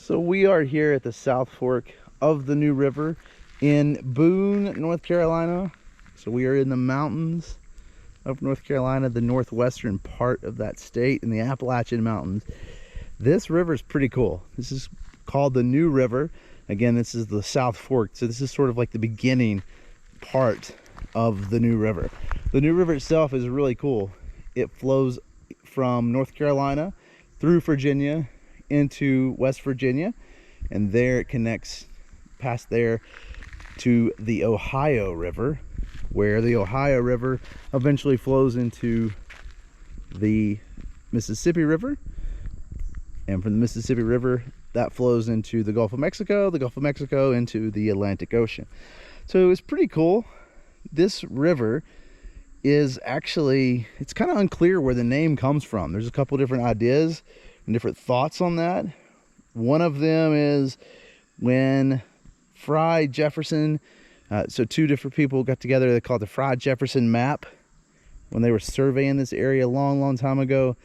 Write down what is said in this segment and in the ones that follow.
So we are here at the South Fork of the New River in Boone, North Carolina. So we are in the mountains of North Carolina, the northwestern part of that state in the Appalachian Mountains. This river is pretty cool. This is called the New River. Again, this is the South Fork. So this is sort of like the beginning part of the New River. The New River itself is really cool. It flows from North Carolina through Virginia into West Virginia, and there it connects past there to the Ohio River, where the Ohio River eventually flows into the Mississippi River, and from the Mississippi River that flows into the Gulf of Mexico, the Gulf of Mexico into the Atlantic Ocean. So it's pretty cool. This river is actually, it's kind of unclear where the name comes from. There's a couple different ideas and different thoughts on that. One of them is when Fry Jefferson, so two different people got together, they called the Fry Jefferson map. When they were surveying this area a long time ago,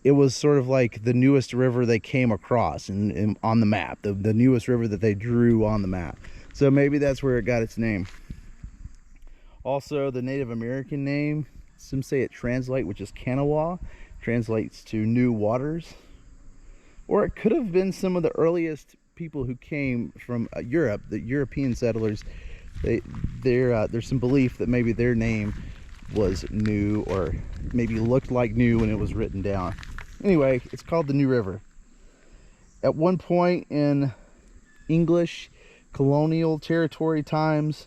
it was sort of like the newest river they came across on the map, the newest river that they drew on the map. So maybe that's where it got its name. Also, the Native American name, some say it translates, which is Kanawha, translates to new waters. Or it could have been some of the earliest people who came from Europe, the European settlers. There's some belief that maybe their name was new, or maybe looked like new when it was written down. Anyway, it's called the New River. At one point in English colonial territory times,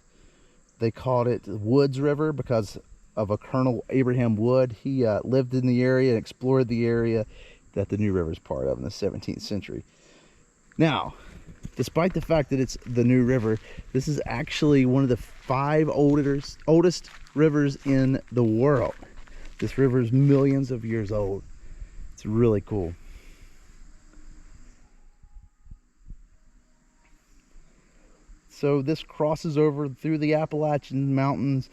they called it the Woods River because of a Colonel Abraham Wood. He lived in the area and explored the area that the New River is part of in the 17th century. Now, despite the fact that it's the New River, this is actually one of the 5 oldest rivers in the world. This river is millions of years old. It's really cool. So this crosses over through the Appalachian Mountains,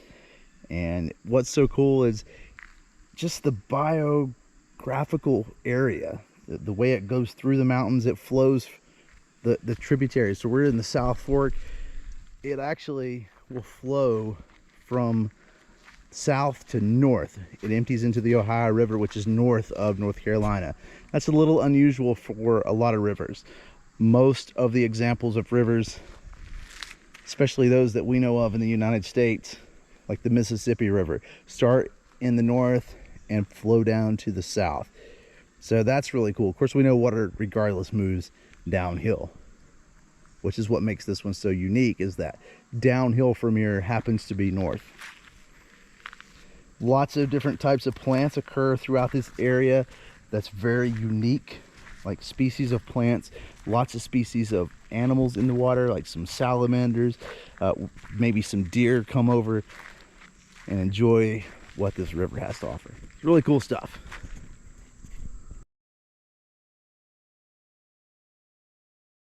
and what's so cool is just the biographical area, the way it goes through the mountains. It flows the tributaries. So we're in the South Fork. It actually will flow from south to north. It empties into the Ohio River, which is north of North Carolina. That's a little unusual for a lot of rivers. Most of the examples of rivers, especially those that we know of in the United States, like the Mississippi River, start in the north and flow down to the south. So that's really cool. Of course, we know water regardless moves downhill, which is what makes this one so unique, is that downhill from here happens to be north. Lots of different types of plants occur throughout this area that's very unique, like species of plants, lots of species of animals in the water, like some salamanders, maybe some deer come over and enjoy what this river has to offer. It's really cool stuff.